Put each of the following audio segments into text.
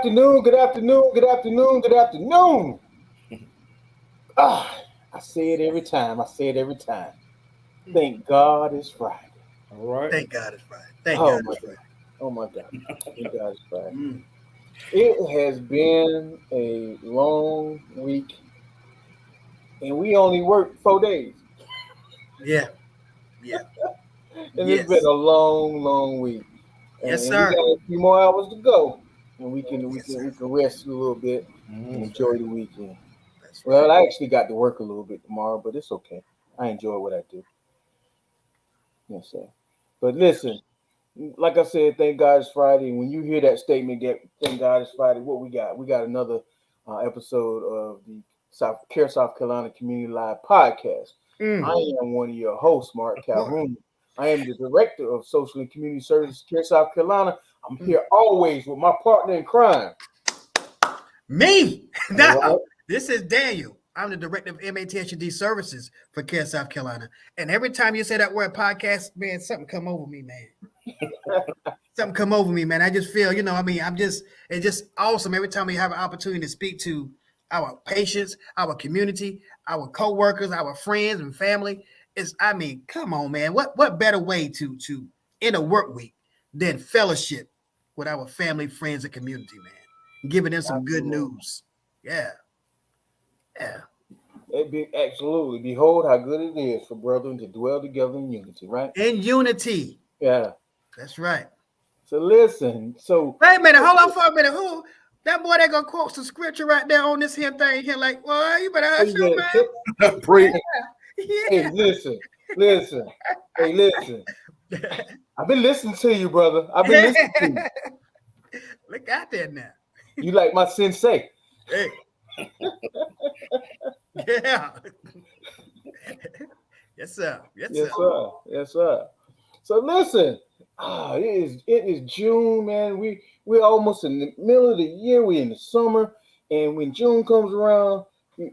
afternoon, good afternoon, good afternoon, good afternoon. I say it every time. I say it every time. Thank God it's Friday. All right. Thank God it's Friday. Thank Oh God my it's God. Friday. Oh my God. Thank God it's Friday. Mm. It has been a long week, and we only worked 4 days. Yeah. Yeah. And it's been Yes. a long, long week. Yes, And we got sir. a few more hours to go. And we can we Yes, can sir. we can rest a little bit and Mhm. That's enjoy right. the weekend. That's right. Well, I actually got to work a little bit tomorrow, but it's okay. I enjoy what I do. Yes, sir. But listen, like I said, thank God it's Friday. And when you hear that statement, get thank God it's Friday. What we got? We got another episode of the South Carolina Community Live podcast. I Mm. am one of your hosts, Mark What? Calhoun. I am the director of Social and Community Services, South Carolina. I'm Mm. here always with my partner in crime. Me? All No. right. This is Daniel. I'm the director of MATHD services for CareSouth Carolina. And every time you say that word podcast, man, something come over me, man. Something come over me, man. I just feel, it's just awesome every time we have an opportunity to speak to our patients, our community, our co-workers, our friends and family. Come on, man. What better way to end a work week than fellowship with our family, friends, and community, man? Giving them some good Absolutely. news. Yeah, yeah. It be absolutely. Behold how good it is for brethren to dwell together in unity, right? In unity. Yeah. That's right. So listen. So Wait a minute, hold on for a minute. Who that boy that gonna quote some scripture right there on this here thing here? Like, boy, you better where ask your you at? man. Preach. Hey, Yeah. listen. Hey, listen. I've been listening to you, brother. I've been listening to you. Look out there now. You like my sensei. Hey, yeah. Yes, sir. Yes, sir. Yes, sir. Yes, sir. So listen. It is June, man. We're almost in the middle of the year. We're in the summer, and when June comes around,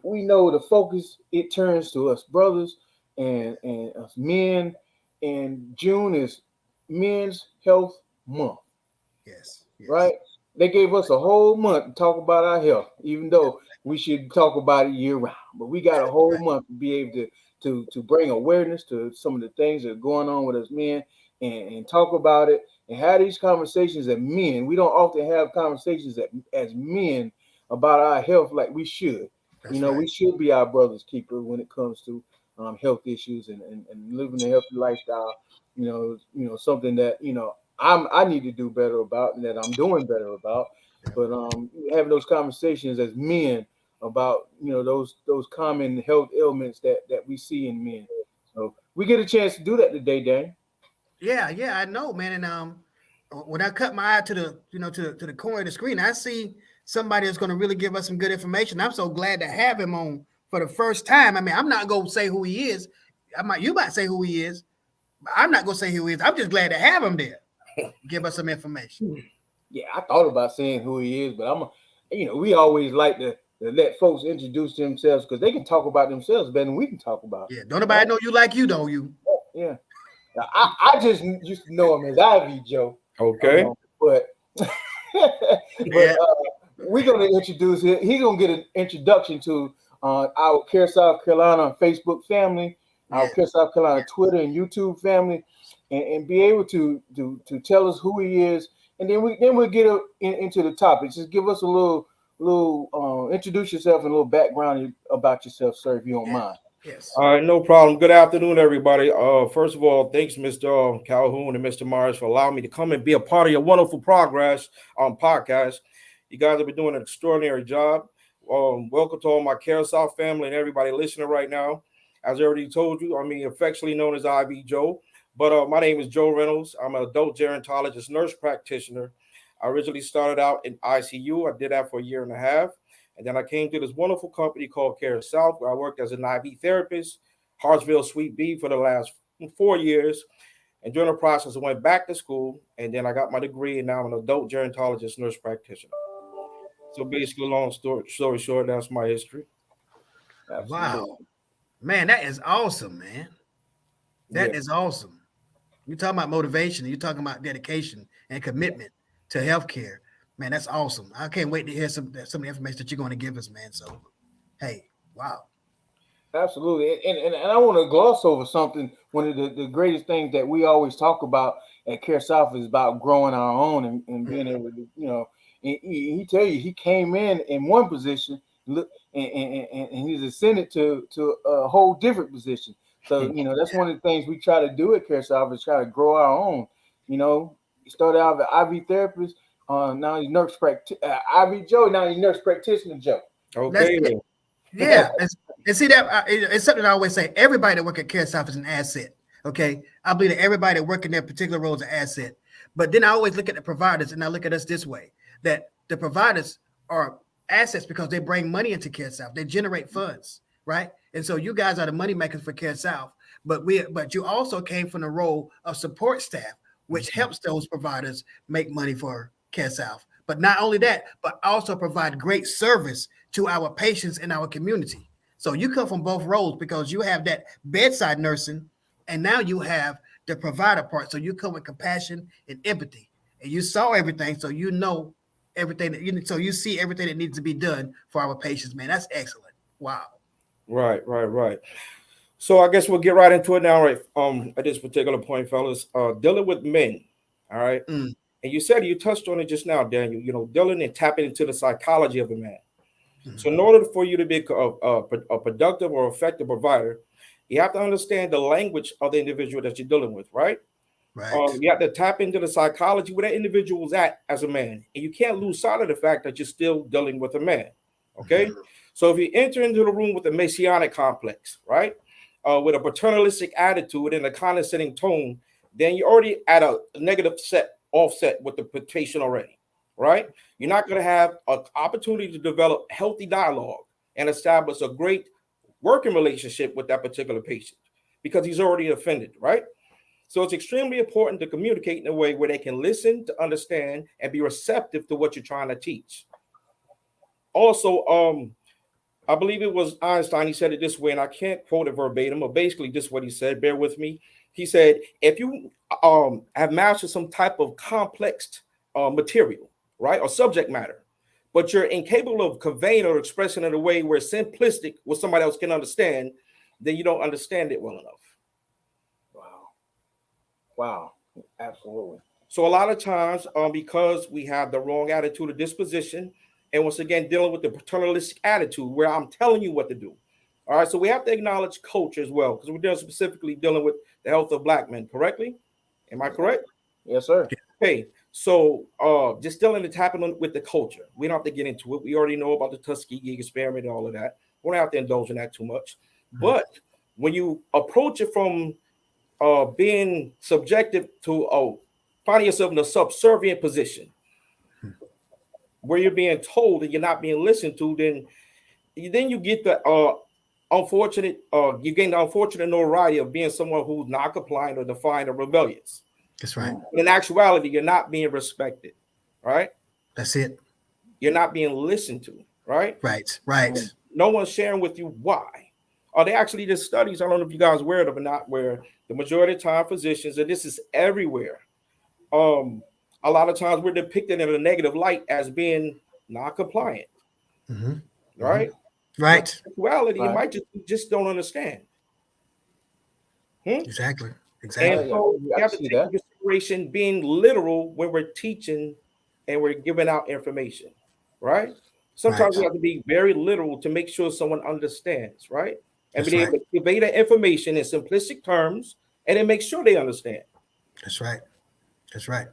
we know the focus it turns to us brothers and us men. And June is Men's Health Month, Yes, yes. right? They gave us a whole month to talk about our health, even though we should talk about it year round. But we got a whole Right. month to be able to bring awareness to some of the things that are going on with us men and talk about it and have these conversations as men. We don't often have conversations as men about our health like we should. You That's know, right. we should be our brother's keeper when it comes to health issues and living a healthy lifestyle. Something that I need to do better about and that I'm doing better about. But having those conversations as men about those common health ailments that we see in men. So we get a chance to do that today, Dan. Yeah, yeah, I know, man. And when I cut my eye to the to the corner of the screen, I see somebody that's going to really give us some good information. I'm so glad to have him on for the first time. I mean, I'm not going to say who he is. You might say who he is, but I'm not going to say who he is. I'm just glad to have him there. Give us some information. Yeah, I thought about saying who he is, but we always like to let folks introduce themselves because they can talk about themselves better than we can talk about. Yeah, don't Right? nobody know you like you, don't you? Yeah. Now, I just used to know him as Ivy Joe. Okay. But but Yeah, we're gonna introduce him. He's gonna get an introduction to our South Carolina Facebook family, our yeah, South Carolina yeah. Twitter and YouTube family, and be able to tell us who he is, and then we'll get into the topic. Just give us a little introduce yourself and a little background about yourself, sir, if you don't Yes, mind. yes. All right, no problem. Good afternoon, everybody. First of all, thanks, Mr. Calhoun and Mr. Myers, for allowing me to come and be a part of your wonderful progress on podcast. You guys have been doing an extraordinary job. Welcome to all my CareSouth family and everybody listening right now. As I already told you, affectionately known as IV Joe, but my name is Joe Reynolds. I'm an adult gerontologist, nurse practitioner. I originally started out in ICU. I did that for a year and a half. And then I came to this wonderful company called CareSouth, where I worked as an IV therapist, Hartsville Suite B for the last 4 years. And during the process, I went back to school, and then I got my degree, and now I'm an adult gerontologist, nurse practitioner. So basically, long story short, that's my history. Wow, Absolutely. man, that is awesome, man. Yeah. That is awesome. You're talking about motivation. You're talking about dedication and commitment to healthcare. Man, that's awesome. I can't wait to hear some of the information that you're going to give us, man. So, hey, wow. Absolutely, and I want to gloss over something. One of the greatest things that we always talk about at CareSouth is about growing our own and being Mhm. able to, he tell you he came in one position, look, and he's ascended to a whole different position. So that's one of the things we try to do at CareSouth is try to grow our own. He started out as an IV therapist. Now he's IV Joe. Now he's nurse practitioner Joe. That's Okay. it. Yeah, and see that it's something I always say. Everybody that work at CareSouth is an asset. Okay, I believe that everybody that work in their particular role is an asset. But then I always look at the providers, and I look at us this way: that the providers are assets because they bring money into CareSouth. They generate funds, right? And so you guys are the money makers for CareSouth. But you also came from the role of support staff, which Mhm. helps those providers make money for CareSouth. But not only that, but also provide great service to our patients in our community. So you come from both roles because you have that bedside nursing, and now you have the provider part. So you come with compassion and empathy, and you saw everything, so you know everything that you. So you see everything that needs to be done for our patients. Man, that's excellent. Wow. Right, right, right. So I guess we'll get right into it now, right? At this particular point, fellas, dealing with men. All right. Mm, And you touched on it just now, Daniel. Dealing and tapping into the psychology of a man. mm, So in order for you to be a productive or effective provider, you have to understand the language of the individual that you're dealing with, right? right. You have to tap into the psychology where that individual's at as a man, and you can't lose sight of the fact that you're still dealing with a man. Okay, Mhm. so if you enter into the room with a messianic complex, right, with a paternalistic attitude and a condescending tone, then you're already at a negative set offset with the patient already, right? You're not going to have an opportunity to develop healthy dialogue and establish a great working relationship with that particular patient because he's already offended, right? So it's extremely important to communicate in a way where they can listen, to understand, and be receptive to what you're trying to teach. Also, I believe it was Einstein. He said it this way, and I can't quote it verbatim, but basically, this is what he said. Bear with me. He said, "If you have mastered some type of complex material, right, or subject matter, but you're incapable of conveying or expressing it in a way where it's simplistic, where somebody else can understand, then you don't understand it well enough." Wow. Wow. Absolutely. So a lot of times, because we have the wrong attitude or disposition, and once again dealing with the paternalistic attitude where I'm telling you what to do. All right, so we have to acknowledge culture as well because we're specifically dealing with the health of black men. Correctly? Am I correct? Yes, sir. Okay, so just dealing with happening with the culture. We don't have to get into it. We already know about the Tuskegee experiment and all of that. We don't have to indulge in that too much. Mhm. But when you approach it from being subjective to finding yourself in a subservient position where you're being told and you're not being listened to, then you get the unfortunate you gain the unfortunate notoriety of being someone who's not compliant or defiant or rebellious. That's right. Mm. In actuality, you're not being respected, right? That's it. You're not being listened to, right? Right. Right. Mm. No one's sharing with you why. They actually did studies. I don't know if you guys aware of it or not, where the majority of time physicians, and this is everywhere, um, a lot of times we're depicted in a negative light as being non-compliant, Hmm. Hmm. right? But Right. in actuality, you Right. might just don't understand. Hmm? Exactly. And Oh, Exactly. yeah. so I we can have to see take that. into consideration being literal when we're teaching and we're giving out information, right? Sometimes Right. we have to be very literal to make sure someone understands, right? And That's be right. able to convey that information in simplistic terms and then make sure they understand. That's right. That's right.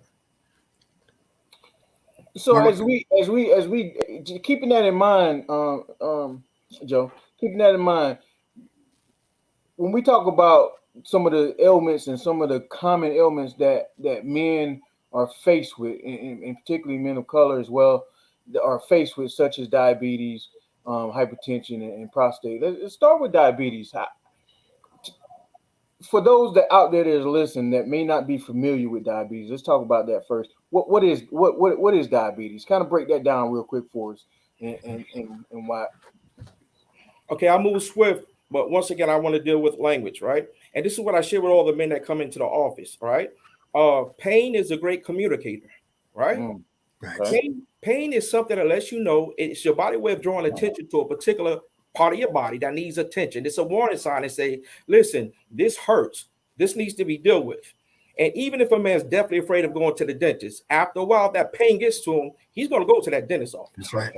So Well, as we keeping that in mind, Joe, keeping that in mind, when we talk about some of the ailments and some of the common ailments that men are faced with, and particularly men of color as well, that are faced with, such as diabetes, hypertension, and prostate. Let's start with diabetes. For those that out there that is listening that may not be familiar with diabetes, let's talk about that first. What is diabetes? Kind of break that down real quick for us, and why. Okay, I'll move swift, but once again, I want to deal with language, right? And this is what I share with all the men that come into the office, all right? Pain is a great communicator, right? Mm. Right. Okay. Pain is something that lets you know it's your body way of drawing attention to a particular part of your body that needs attention. It's a warning sign and say, listen, this hurts. This needs to be dealt with. And even if a man's definitely afraid of going to the dentist, after a while that pain gets to him, he's going to go to that dentist office. That's right.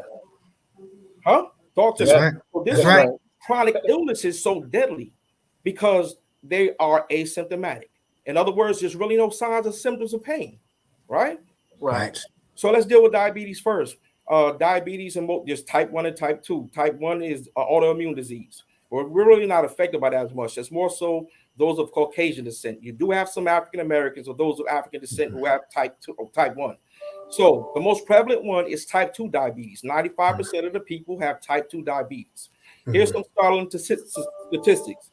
Huh? Talk to That's me. Yeah, right. So That's this right. chronic illness is so deadly because they are asymptomatic. In other words, there's really no signs or symptoms of pain, right? right. Right. So let's deal with diabetes first. Diabetes and there's type 1 and type 2. Type 1 is autoimmune disease. We're really not affected by that as much. It's more so those of Caucasian descent. You do have some African Americans or those of African descent who have type 2 or type 1. So the most prevalent one is type 2 diabetes. 95% of the people have type 2 diabetes. Here's some startling statistics.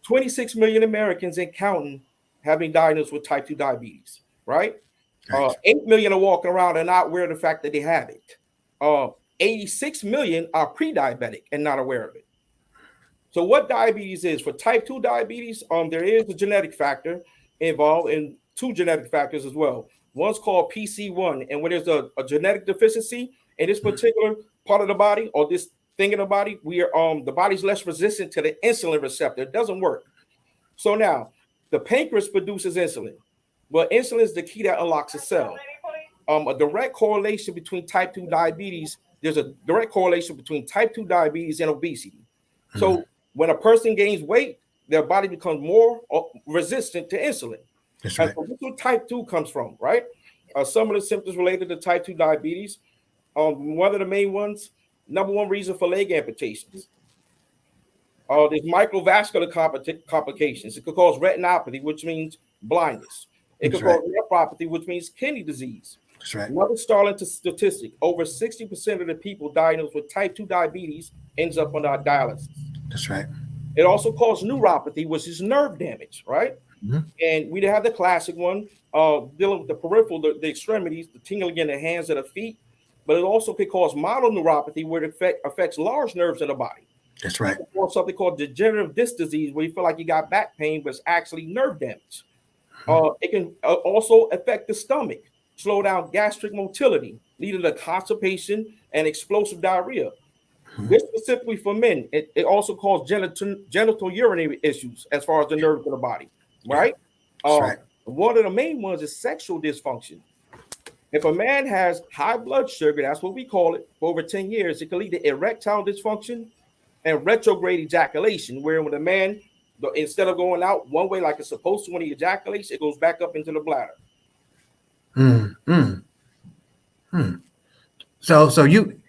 26 million Americans and counting have been diagnosed with type 2 diabetes, right? Right. 8 million are walking around and not aware of the fact that they have it. 86 million are pre-diabetic and not aware of it. So what diabetes is? For type 2 diabetes, there is a genetic factor involved in two genetic factors as well. One's called PC1, and when there's a genetic deficiency in this particular part of the body or this thing in the body, we are the body's less resistant to the insulin receptor. It doesn't work. So now the pancreas produces insulin. Well, insulin is the key that unlocks a cell. A direct correlation between type 2 diabetes, there's a direct correlation between type 2 diabetes and obesity. So when a person gains weight, their body becomes more resistant to insulin. That's And right. so this is where type 2 comes from, right? Some of the symptoms related to type 2 diabetes, one of the main ones, number one reason for leg amputations. There's microvascular complications. It could cause retinopathy, which means blindness. It That's could right. cause nephropathy, which means kidney disease. That's right. Another startling statistic, over 60% of the people diagnosed with type 2 diabetes ends up on our dialysis. That's right. It also causes neuropathy, which is nerve damage, right? Mhm. And we have the classic one, dealing with the peripheral, the extremities, the tingling in the hands and the feet. But it also could cause mononeuropathy, where it affects large nerves in the body. That's right. Or something called degenerative disc disease, where you feel like you got back pain, but it's actually nerve damage. It can also affect the stomach, slow down gastric motility, leading to constipation and explosive diarrhea. This specifically for men. It also causes genital urinary issues as far as the nerves in the body, right? That's right. One of the main ones is sexual dysfunction. If a man has high blood sugar, that's what we call it, for over 10 years, it can lead to erectile dysfunction and retrograde ejaculation, where when a man, instead of going out one way like it's supposed to when he ejaculates, it goes back up into the bladder. Mm, mm, mm. So you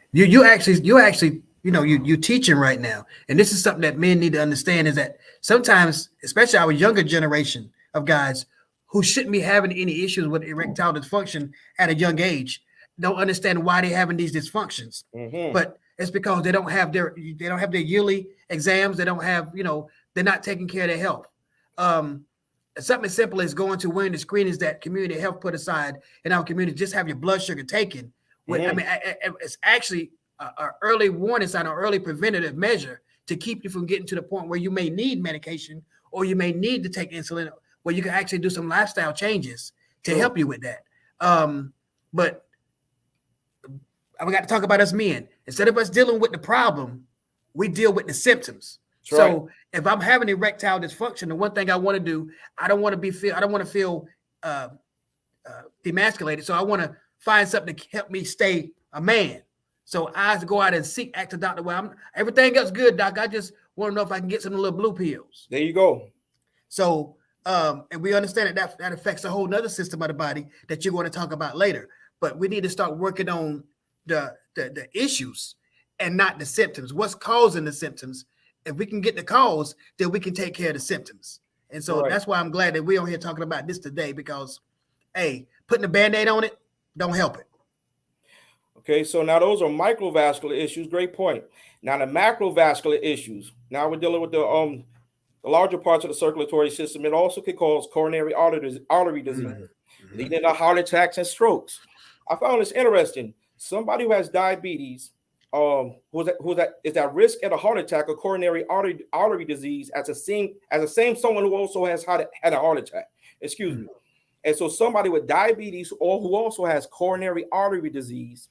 actually you teaching right now, and this is something that men need to understand is that sometimes, especially our younger generation of guys who shouldn't be having any issues with erectile dysfunction at a young age, don't understand why they're having these dysfunctions. Mm-hmm. But it's because they don't have their yearly exams. They don't have, they're not taking care of their health. Something as simple as going to one of the screenings that community health put aside in our community, just have your blood sugar taken. I mean, it's actually an early warning sign, an early preventative measure to keep you from getting to the point where you may need medication or you may need to take insulin, where you can actually do some lifestyle changes to help you with that. But we got to talk about us men. Instead of us dealing with the problem, we deal with the symptoms. That's So right. if I'm having erectile dysfunction, the one thing I want to do, I don't want to feel demasculated. So I want to find something to help me stay a man. So I have to go out and ask the doctor. Well, everything else good, doc. I just want to know if I can get some of the little blue pills. There you go. So, and we understand that affects a whole nother system of the body that you're going to talk about later. But we need to start working on the issues and not the symptoms. What's causing the symptoms? If we can get the cause, then we can take care of the symptoms. And so that's why I'm glad that we're on here talking about this today, because, hey, putting a Band-Aid on it don't help it. Okay, so now those are microvascular issues. Great point. Now the macrovascular issues. Now we're dealing with the larger parts of the circulatory system. It also could cause coronary artery disease, leading to heart attacks and strokes. I found this interesting. Somebody who has diabetes, who's at risk at a heart attack or coronary artery disease as the same someone who also has had a heart attack. Excuse me. And so somebody with diabetes or who also has coronary artery disease,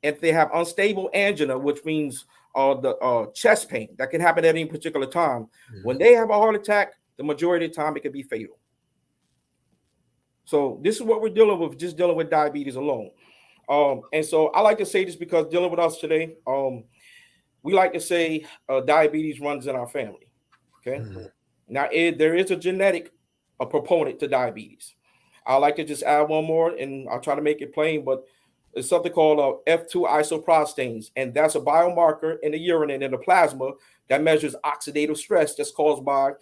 if they have unstable angina, which means the chest pain that can happen at any particular time, when they have a heart attack, the majority of the time it can be fatal. So this is what we're dealing with, just dealing with diabetes alone. And so I like to say this because dealing with us today, we like to say diabetes runs in our family. Okay. Now, there is a genetic proponent to diabetes. I like to just add one more, and I'll try to make it plain, but it's something called F2 isoprostanes, and that's a biomarker in the urine and in the plasma that measures oxidative stress that's caused by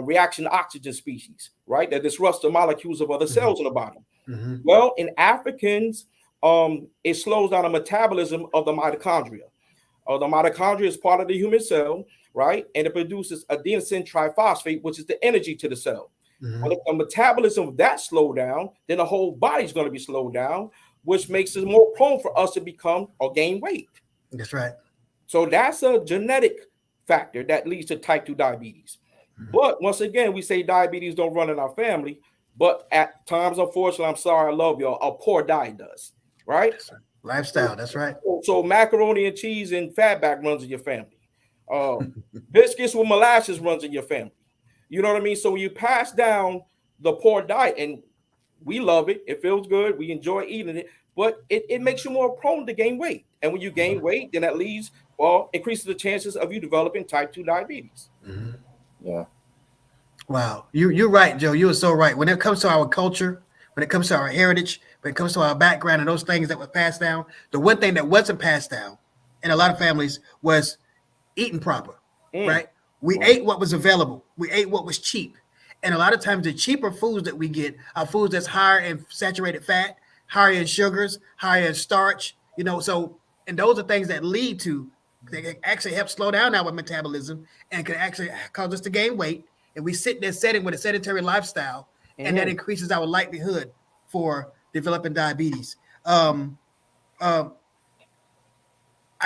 reaction to oxygen species, right? That disrupts the molecules of other cells in the body. Well, in Africans, it slows down the metabolism of the mitochondria. The mitochondria is part of the human cell, right? And it produces adenosine triphosphate, which is the energy to the cell. When the metabolism of that slow down, then the whole body's going to be slowed down, which makes it more prone for us to become or gain weight. That's right. So that's a genetic factor that leads to type 2 diabetes. But once again, we say diabetes don't run in our family, but at times, unfortunately, I'm sorry, I love y'all, a poor diet does, right? That's right. Lifestyle. That's right. So macaroni and cheese and fatback runs in your family. Biscuits with molasses runs in your family. You know what I mean? So when you pass down the poor diet, and we love it, it feels good, we enjoy eating it, but it makes you more prone to gain weight. And when you gain weight, then that leads, increases the chances of you developing type 2 diabetes. Yeah. Wow. You're right, Joe. You are so right. When it comes to our culture, when it comes to our heritage, when it comes to our background and those things that were passed down, the one thing that wasn't passed down in a lot of families was eating proper, right? We ate what was available. We ate what was cheap. And a lot of times the cheaper foods that we get are foods that's higher in saturated fat, higher in sugars, higher in starch, so, and those are things that lead to, they can actually help slow down our metabolism and can actually cause us to gain weight. And we sit in this setting with a sedentary lifestyle, and that increases our likelihood for developing diabetes. I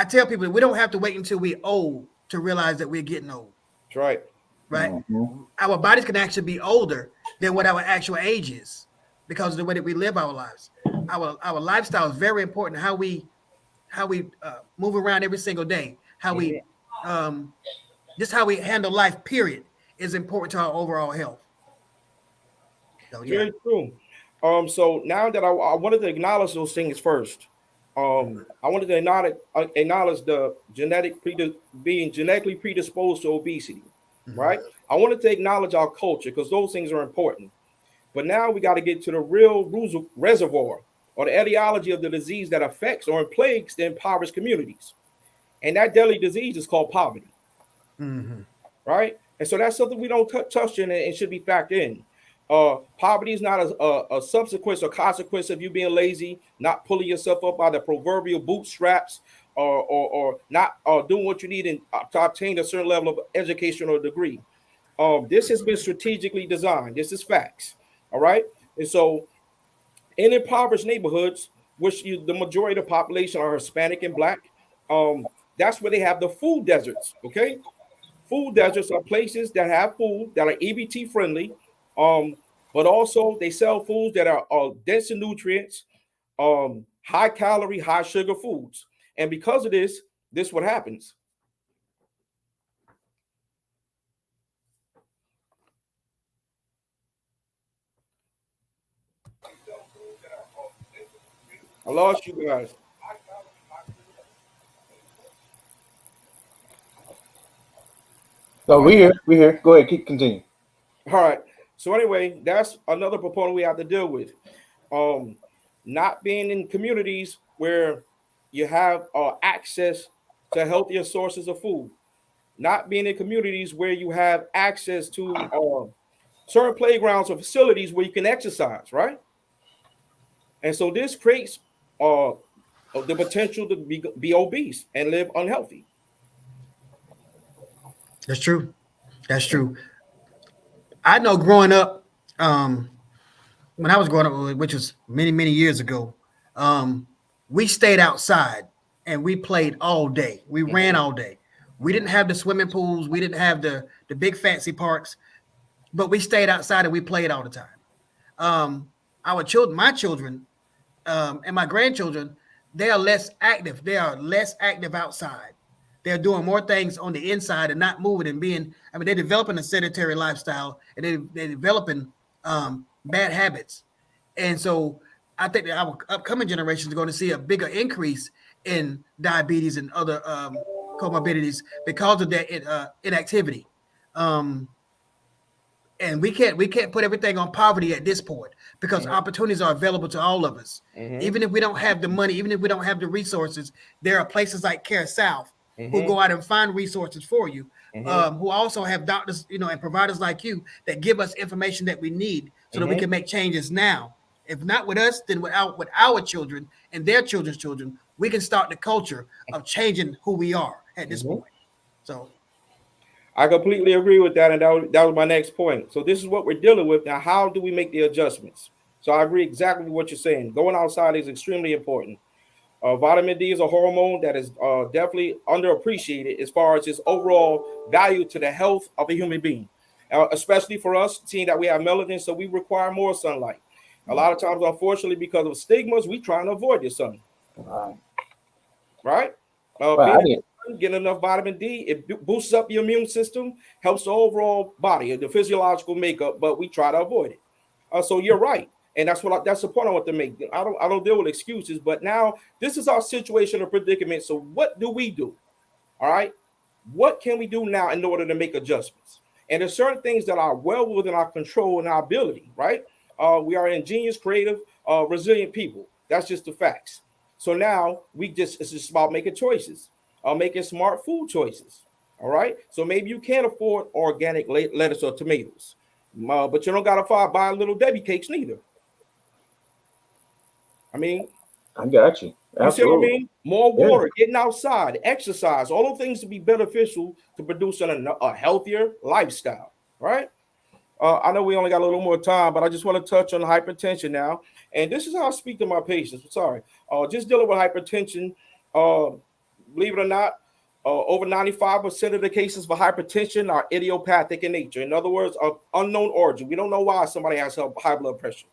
tell people we don't have to wait until we're old to realize that we're getting old. That's right. Right? Our bodies can actually be older than what our actual age is because of the way that we live our lives. Our lifestyle is very important. How we move around every single day, how we just how we handle life, period, is important to our overall health. So, yeah. Very true. So now that I wanted to acknowledge those things first. I wanted to acknowledge the being genetically predisposed to obesity, right? I wanted to acknowledge our culture because those things are important. But now we got to get to the real reservoir or the etiology of the disease that affects or plagues the impoverished communities. And that deadly disease is called poverty, right? And so that's something we don't touch in and should be factored in. Poverty is not a subsequence or consequence of you being lazy, not pulling yourself up by the proverbial bootstraps, or not doing what you need to obtain a certain level of education or degree. This has been strategically designed. This is facts. All right. And so in impoverished neighborhoods, which the majority of the population are Hispanic and Black, that's where they have the food deserts. Okay. Food deserts are places that have food that are EBT friendly, but also they sell foods that are dense in nutrients, high calorie, high sugar foods. And because of this what happens. I lost you guys. No, we here. We here. Go ahead. Continue. All right. So anyway, that's another proponent we have to deal with. Not being in communities where you have access to healthier sources of food. Not being in communities where you have access to certain playgrounds or facilities where you can exercise, right? And so this creates the potential to be obese and live unhealthy. That's true. That's true. I know growing up, when I was growing up, which was many, many years ago, we stayed outside and we played all day. We ran all day. We didn't have the swimming pools. We didn't have the big fancy parks, but we stayed outside and we played all the time. our children, my children, and my grandchildren, they are less active. They are less active outside. They're doing more things on the inside and not moving and being. I mean, they're developing a sedentary lifestyle and they're developing bad habits. And so I think that our upcoming generations are going to see a bigger increase in diabetes and other comorbidities because of their inactivity. Um, and we can't put everything on poverty at this point because Mhm. opportunities are available to all of us. Mhm. Even if we don't have the money, even if we don't have the resources, there are places like CareSouth who Mhm. go out and find resources for you, Mhm. who also have doctors, and providers like you that give us information that we need so that we Mhm. can make changes now. If not with us, then with our children and their children's children, we can start the culture of changing who we are at this Mhm. point. So I completely agree with that, and that was my next point. So this is what we're dealing with now. How do we make the adjustments? So I agree exactly with what you're saying. Going outside is extremely important. Vitamin D is a hormone that is definitely underappreciated as far as its overall value to the health of a human being, especially for us, seeing that we have melanin, so we require more sunlight. A lot of times, unfortunately, because of stigmas, we try and avoid the sun, Right. right? Well, Being I in the didn't. sun, getting enough vitamin D, it boosts up your immune system, helps the overall body, the physiological makeup, but we try to avoid it. So you're right, and that's the point I want to make. I don't deal with excuses, but now this is our situation or predicament. So what do we do? All right, what can we do now in order to make adjustments? And there's certain things that are well within our control and our ability. Right, we are ingenious, creative, resilient people. That's just the facts. So now it's just about making choices, making smart food choices. All right, so maybe you can't afford organic lettuce or tomatoes, but you don't gotta buy little Debbie cakes neither. I mean, I got you. you see what I Absolutely. mean? More Yeah. water, getting outside, exercise, all those things to be beneficial to producing a healthier lifestyle, right? I know we only got a little more time, but I just want to touch on hypertension now. And this is how I speak to my patients. Sorry. Just dealing with hypertension. Uh, Believe it or not, over 95% of the cases for hypertension are idiopathic in nature. In other words, of unknown origin. We don't know why somebody has high blood pressure.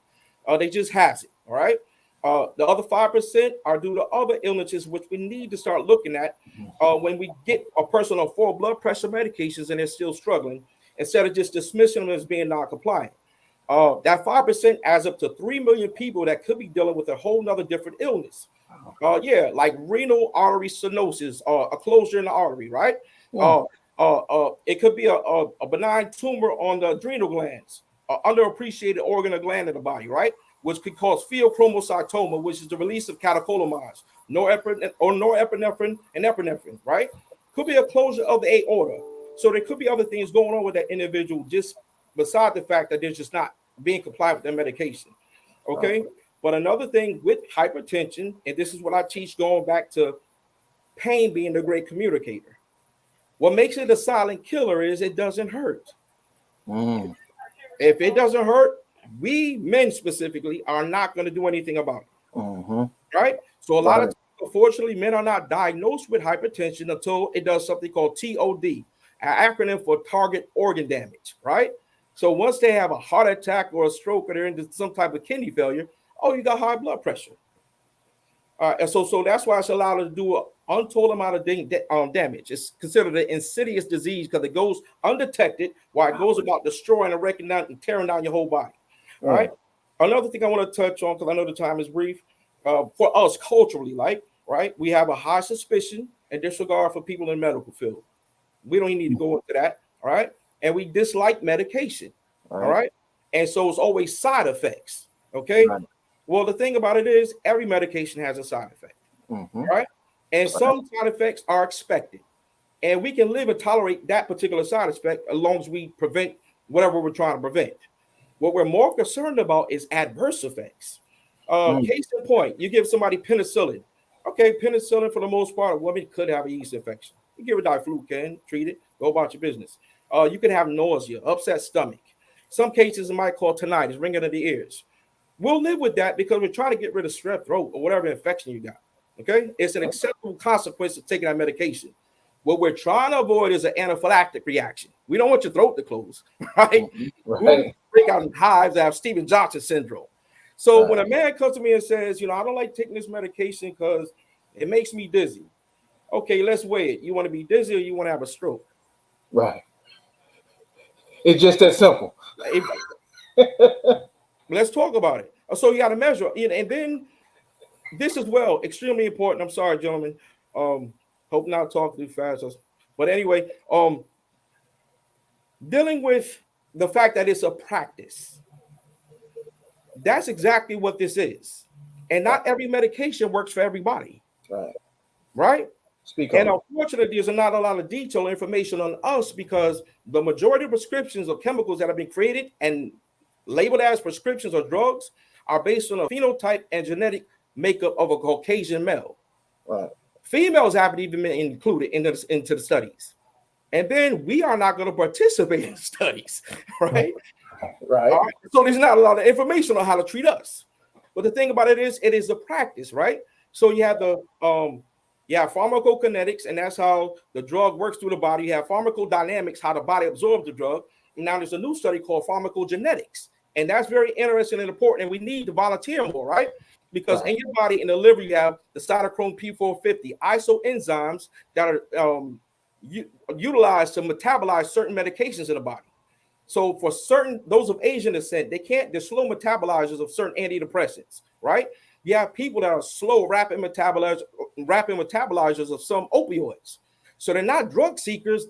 They just has it. All right. The other 5% are due to other illnesses, which we need to start looking at when we get a person on 4 blood pressure medications and they're still struggling, instead of just dismissing them as being non-compliant. That 5% adds up to 3 million people that could be dealing with a whole nother different illness. Yeah, like renal artery stenosis or a closure in the artery, right? Yeah. It could be a benign tumor on the adrenal glands, underappreciated organ or gland in the body, right? Which could cause pheochromocytoma, which is the release of catecholamines, norepinephrine and epinephrine, right? Could be a closure of the aorta. So there could be other things going on with that individual, just beside the fact that they're just not being compliant with their medication. Right. Okay. But another thing with hypertension, and this is what I teach going back to pain being the great communicator. What makes it a silent killer is it doesn't hurt. Mm. If it doesn't hurt, we men specifically are not going to do anything about it. Mm-hmm. Right? So a lot of Right. times, unfortunately, men are not diagnosed with hypertension until it does something called TOD, an acronym for target organ damage. Right? So once they have a heart attack or a stroke or they're into some type of kidney failure, oh, you got high blood pressure. And so that's why it's allowed to do an untold amount of damage. It's considered an insidious disease because it goes undetected while it goes about destroying and wrecking down and tearing down your whole body. All Yeah. right. Another thing I want to touch on, because I know the time is brief, for us culturally, like, right, we have a high suspicion and disregard for people in the medical field. We don't even need to go into that. All right. And we dislike medication. All Right. right. And so it's always side effects. Okay. Right. Well, the thing about it is every medication has a side effect. Mm-hmm. Right. And Right. some side effects are expected. And we can live and tolerate that particular side effect as long as we prevent whatever we're trying to prevent. What we're more concerned about is adverse effects. Mm. Case in point, you give somebody penicillin. Okay, penicillin for the most part, a woman could have a yeast infection. You give her diflucan, treat it, go about your business. You could have nausea, upset stomach. Some cases it might cause tinnitus, ringing in the ears. We'll live with that because we're trying to get rid of strep throat or whatever infection you got. Okay, it's an acceptable consequence of taking that medication. What we're trying to avoid is an anaphylactic reaction. We don't want your throat to close, right? We want Right. to break out in hives that have Steven Johnson syndrome. So when Right. a man comes to me and says, I don't like taking this medication because it makes me dizzy. Okay, let's weigh it. You want to be dizzy or you want to have a stroke? Right. It's just that simple. If- let's talk about it. So you got to measure, and then this as well, extremely important. I'm sorry, gentlemen. Hope not talk too fast. But anyway, dealing with the fact that it's a practice. That's exactly what this is. And Right. not every medication works for everybody, Right. right? Speak And on it. unfortunately, there's not a lot of detailed information on us because the majority of prescriptions of chemicals that have been created and labeled as prescriptions or drugs are based on a phenotype and genetic makeup of a Caucasian male. Right. Females haven't even been included into the studies. And then we are not going to participate in studies, right? Right. All right. So there's not a lot of information on how to treat us. But the thing about it is a practice, right? So you have pharmacokinetics, and that's how the drug works through the body. You have pharmacodynamics, how the body absorbs the drug. And now there's a new study called pharmacogenetics, and that's very interesting and important. And we need to volunteer more, right? Because in your body, in the liver, you have the cytochrome P450 isoenzymes that are utilized to metabolize certain medications in the body. So for those of Asian descent, they're slow metabolizers of certain antidepressants, right? You have people that are slow, rapid metabolizers of some opioids. So they're not drug seekers.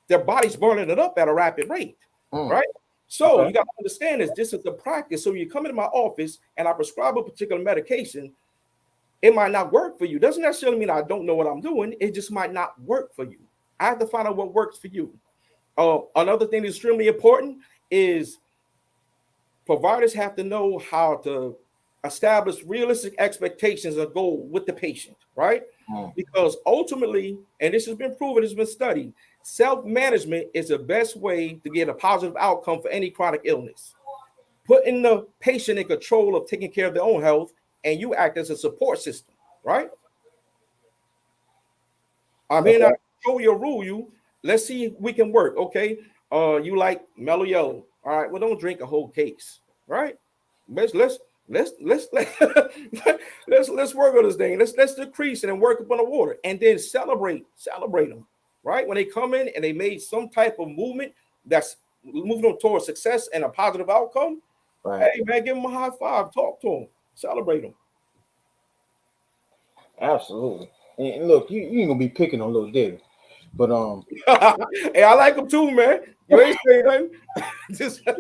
Their body's burning it up at a rapid rate, right? So you got to understand this is the practice. So you come into my office and I prescribe a particular medication, it might not work for you. Doesn't necessarily mean I don't know what I'm doing. It just might not work for you. I have to find out what works for you. Another thing that's extremely important is providers have to know how to establish realistic expectations and goal with the patient, right? Because ultimately, and this has been proven, it's been studied, self-management is the best way to get a positive outcome for any chronic illness. Putting the patient in control of taking care of their own health, and you act as a support system, right? I'm here not to control you or rule you. Let's see if we can work. Okay. You like mellow yellow. All right. Well, don't drink a whole case. Right. Let's let's let's work on this thing. Let's decrease it and work upon the water. And then celebrate them. Right. When they come in and they made some type of movement that's moving them towards success and a positive outcome. Right. Hey man, give them a high five, talk to them, celebrate them. Absolutely. And look, you ain't gonna be picking on little Debbie, but Hey, I like them too, man. You ain't saying nothing. Just you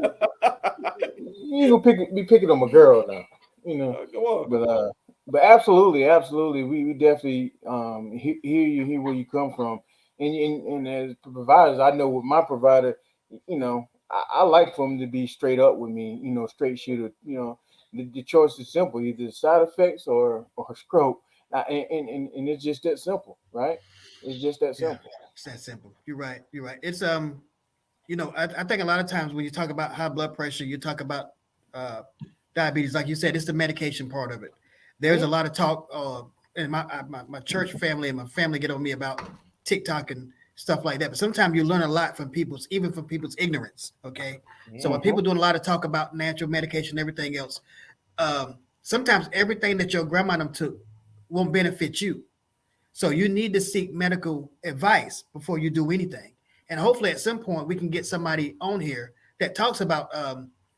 ain't gonna be picking on my girl now, you know. go on. But absolutely, we definitely hear where you come from, and as providers, I know with my provider, I like for him to be straight up with me, straight shooter. The choice is simple: either side effects or stroke, and it's just that simple, right? It's just that Yeah, simple. it's that simple. You're right. You're right. It's I think a lot of times when you talk about high blood pressure, you talk about uh, diabetes, like you said, it's the medication part of it. There's a lot of talk, and my church family and my family get on me about TikTok and stuff like that. But sometimes you learn a lot from even from people's ignorance. Okay, so when people doing a lot of talk about natural medication and everything else, sometimes everything that your grandma them took won't benefit you. So you need to seek medical advice before you do anything. And hopefully at some point we can get somebody on here that talks about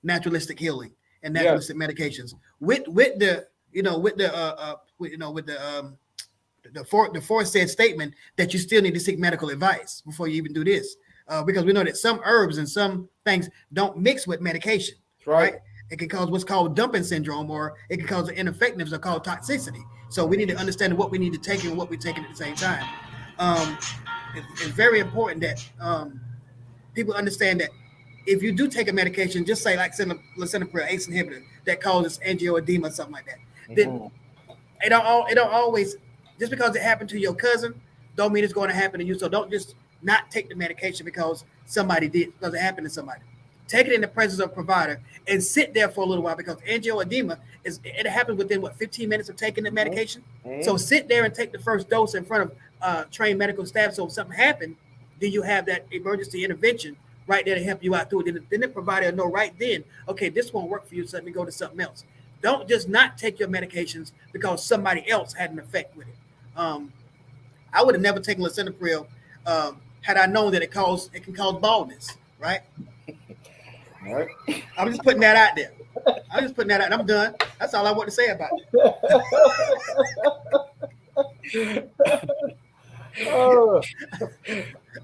naturalistic healing and Yes, naturalistic medications with the with the with the foresaid statement that you still need to seek medical advice before you even do this, because we know that some herbs and some things don't mix with medication, that's right. right? It can cause what's called dumping syndrome, or it can cause ineffectiveness, or called toxicity. So we need to understand what we need to take and what we're taking at the same time. Um, it's very important that people understand that if you do take a medication, just say like lisinopril, ACE inhibitor, that causes angioedema or something like that, then it don't always, just because it happened to your cousin, don't mean it's going to happen to you. So don't just not take the medication because somebody did, because it happened to somebody. take it in the presence of a provider, and sit there for a little while because angioedema it happens within 15 minutes of taking the medication. So sit there and take the first dose in front of trained medical staff. So if something happened, then you have that emergency intervention right there to help you out through it. Then the provider will know right then, okay, this won't work for you, so let me go to something else. Don't just not take your medications because somebody else had an effect with it. I would have never taken lisinopril had I known that it can cause baldness, right? All right. I'm just putting that out there. I'm just putting that out. I'm done. That's all I want to say about it. Oh,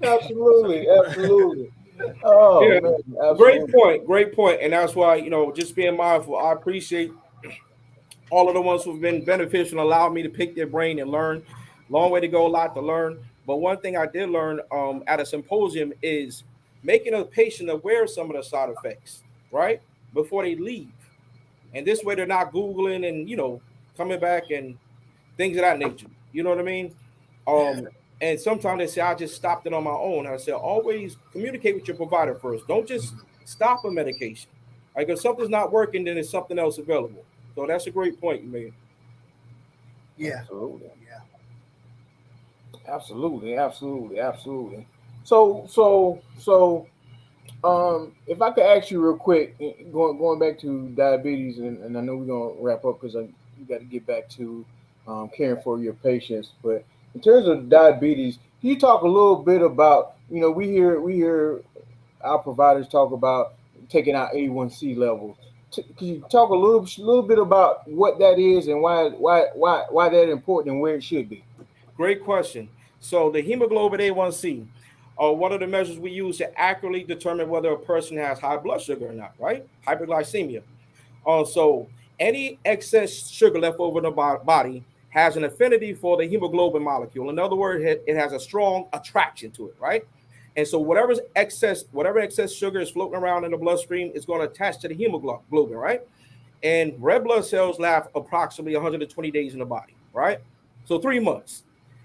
absolutely, absolutely. Oh Yeah, man, great absolutely. point. Great point. And that's why, just being mindful. I appreciate all of the ones who've been beneficial, allowed me to pick their brain and learn. Long way to go, a lot to learn. But one thing I did learn at a symposium is making a patient aware of some of the side effects, right? Before they leave. And this way they're not Googling and, coming back and things of that nature. You know what I mean? Yeah, And sometimes they say, I just stopped it on my own. I said, always communicate with your provider first. Don't just stop a medication. Like if something's not working, then there's something else available. So that's a great point you made. yeah, Absolutely, yeah. absolutely, absolutely, absolutely. So, if I could ask you real quick, going back to diabetes, and I know we're gonna wrap up because you got to get back to caring for your patients. But in terms of diabetes, can you talk a little bit about we hear our providers talk about taking out A1C levels. Can you talk a little bit about what that is and why that important and where it should be? Great question. So the hemoglobin A1C are one of the measures we use to accurately determine whether a person has high blood sugar or not, right? Hyperglycemia. So any excess sugar left over in the body has an affinity for the hemoglobin molecule. In other words, it has a strong attraction to it, right? And so whatever excess sugar is floating around in the bloodstream is going to attach to the hemoglobin, right? And red blood cells last approximately 120 days in the body, right? So 3 months.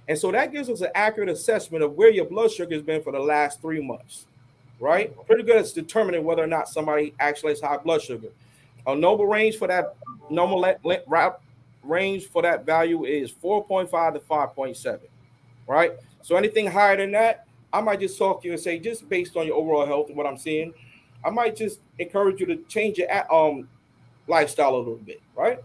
And so that gives us an accurate assessment of where your blood sugar has been for the last 3 months, right? Pretty good at determining whether or not somebody actually has high blood sugar. A normal range for that normal range for that value is 4.5 to 5.7, right? So anything higher than that, I might just talk to you and say, just based on your overall health and what I'm seeing, I might just encourage you to change your lifestyle a little bit, right?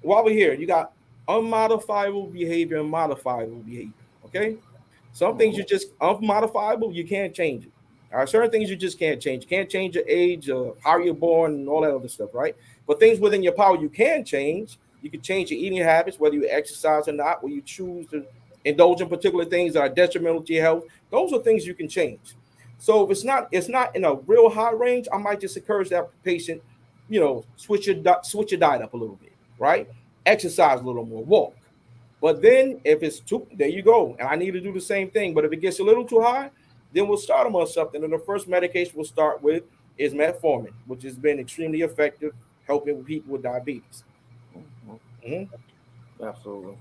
While we're here, you got unmodifiable behavior and modifiable behavior. Okay. Some things Mhm. you just unmodifiable, you can't change it. All right, certain things you just can't change. You can't change your age, how you're born, and all that other stuff, right? But things within your power you can change. You can change your eating habits, whether you exercise or not, whether you choose to indulge in particular things that are detrimental to your health. Those are things you can change. So if it's not in a real high range, I might just encourage that patient, switch your diet up a little bit, right? Exercise a little more, walk. But then if it's too, there you go. And I need to do the same thing. But if it gets a little too high, then we'll start them on something. And the first medication we'll start with is metformin, which has been extremely effective helping people with diabetes. Mhm. Mhm. Absolutely.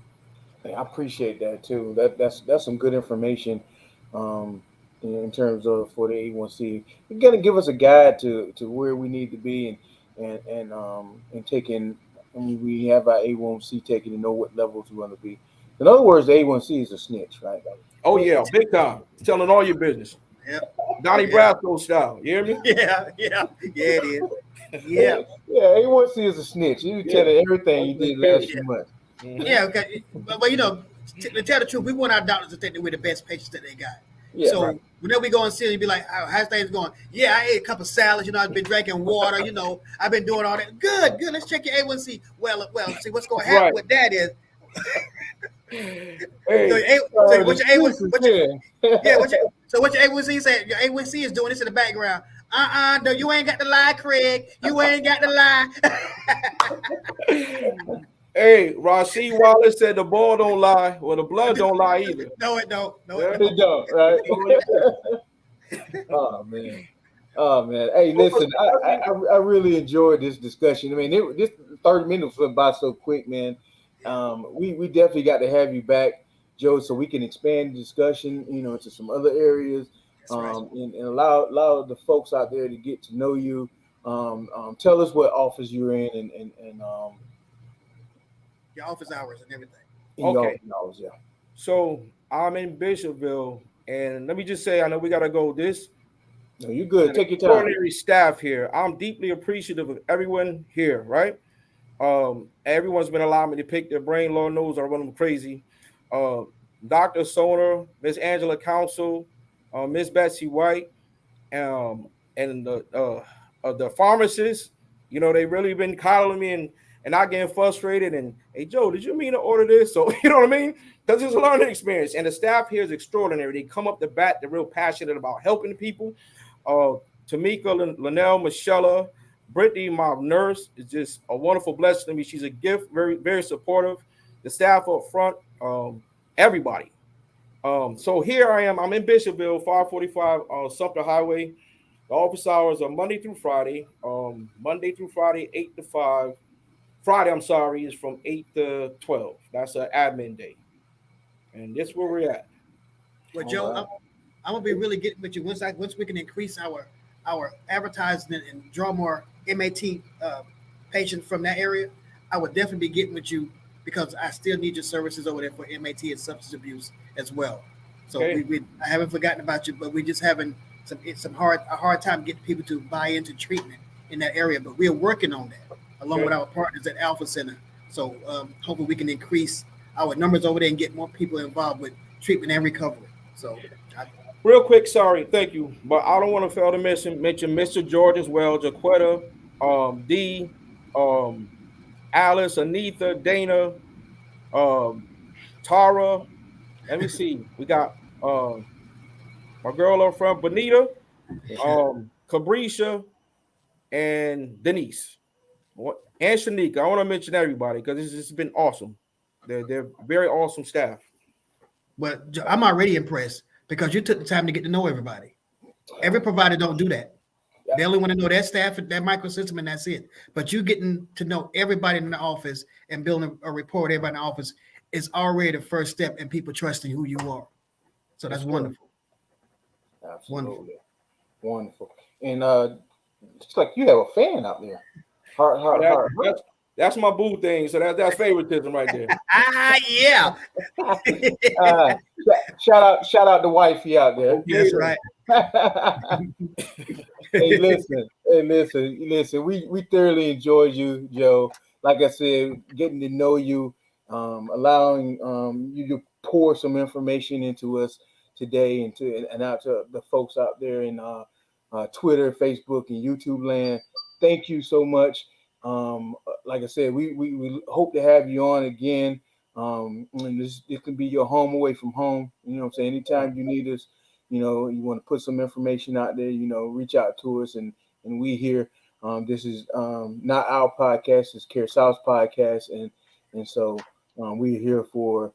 Hey, I appreciate that too. That's some good information, um, in terms of for the A1C. You're gonna give us a guide to where we need to be and taking. And we have our A1C taken to know what levels we're gonna be. In other words, the A1C is a snitch, right? Oh, yeah, big time. Telling all your business. Yep. Donnie Yeah. Brasco style. You hear me? Yeah. Yeah. Yeah. It is. Yeah. Yeah, A1C is a snitch. You tell Yeah. her everything you Point blank did last period. few months. Hmm. Yeah. Okay. But to tell the truth, we want our doctors to think that we're the best patients that they got. Yeah. Right. So whenever we go and see them, you be like, how's things going? Yeah, I ate a couple salads. I've been drinking water. I've been doing all that. Good, good. Let's check your A1C. Well. See what's going to happen Right. with that is so Hey, so The what your A1 excuses what your yeah here. what your A1C said? Your A1C is doing this in the background. No, you ain't got to lie, Craig. You ain't got to lie. hey, Rasheed Wallace said the ball don't lie. Well, the blood don't lie either. No, it don't. No, it Yeah. don't. They don't, right? Oh man. Oh man. Hey, listen, I really enjoyed this discussion. I mean, this 30 minutes went by so quick, man. We definitely got to have you back, Joe, so we can expand the discussion, into some other areas. That's right. and allow the folks out there to get to know you. Tell us what office you're in Your office hours and everything. in your Okay. office hours. Yeah. So I'm in Bishopville, and let me just say, I know we gotta go. This No, you're is good. an Take your time. extraordinary staff here. I'm deeply appreciative of everyone here, right? Everyone's been allowing me to pick their brain. Lord knows I run them crazy. Uh, Dr. Soner, Miss Angela Council, Miss Betsy White, and the pharmacists, they really been coddling me and not getting frustrated. And hey, Joe, did you mean to order this? So you know what I mean? Because it's a learning experience, and the staff here is extraordinary. They come up the bat, they're real passionate about helping people. Uh, Tamika, Linnell, Michelle, Brittany, my nurse, is just a wonderful blessing to me. She's a gift, very, very supportive. The staff up front, everybody. So here I am. I'm in Bishopville, 545 Sumter Highway. The office hours are Monday through Friday. Monday through Friday, 8 to 5. Friday, I'm sorry, is from 8 to 12. That's an admin day. And that's where we're at. Well, All Joe, right. I'm gonna be really getting with you once we can increase our advertisement and draw more MAT patients from that area. I would definitely be getting with you because I still need your services over there for MAT and substance abuse as well. So Okay. we I haven't forgotten about you, but we just having a hard time getting people to buy into treatment in that area. But we're working on that along with Okay. our partners at Alpha Center. So hopefully we can increase our numbers over there and get more people involved with treatment and recovery. So I, Real quick, sorry, thank you. But I don't want to fail to mention Mr. George as well, Jaquetta, D, um, Alice, Anita, Dana, um, Tara. Let me see. We got my girl up front, Bonita, Cabrisha, and Denise. And Shanika. I want to mention everybody because this has been awesome. They're very awesome staff. but I'm already impressed because you took the time to get to know everybody. Every provider don't do that. Yeah. They only want to know their staff, their microsystem, and that's it. But you getting to know everybody in the office and building a rapport with everybody in the office is already the first step in people trusting who you are. So that's Yes, sir. wonderful. Wonderful. Absolutely. Wonderful. And it's like you have a fan out there. Heart, Oh, heart, heart, that's my boo thing. So that's favoritism right there. Ah, yeah. heart. Shout out the wifey out there. Okay. That's right. Hey, listen. We thoroughly enjoyed you, Joe. Like I said, getting to know you, allowing you to pour some information into us today and out to the folks out there in Twitter, Facebook, and YouTube land. Thank you so much. Like I said, we hope to have you on again. And this can be your home away from home. You know what I'm saying? Anytime you need us, you want to put some information out there, reach out to us and we here. This is not our podcast, it's CareSouth podcast. And so we're here for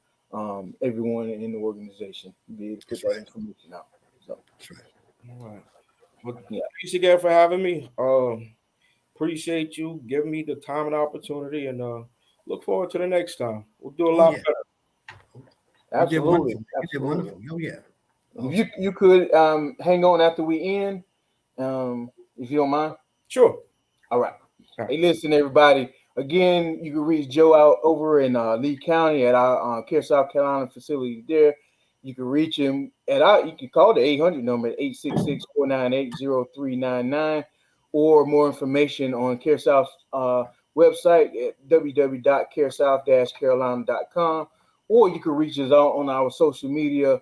everyone in the organization to be able to put That's that right. information out. So, That's right. All right. Well, yeah, thanks again for having me. Appreciate you giving me the time and opportunity, and look forward to the next time. We'll do a Oh lot yeah. better. You did absolutely. wonderful. You did Absolutely. wonderful. Oh yeah. If Awesome. you could hang on after we end, if you don't mind. Sure. All right. All right. Hey, listen, everybody. Again, you can reach Joe out over in Lee County at our CareSouth Carolina facility there. You can reach him you can call the 800 number at 866-498-0399, or more information on CareSouth website at www.caresouth-carolina.com, or you can reach us out on our social media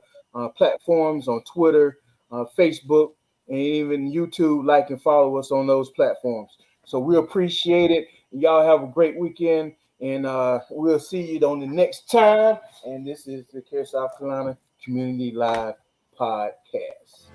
platforms on Twitter, Facebook, and even YouTube. Like and follow us on those platforms. So we appreciate it. Y'all have a great weekend, and we'll see you on the next time. And this is the Care South Carolina Community Live Podcast.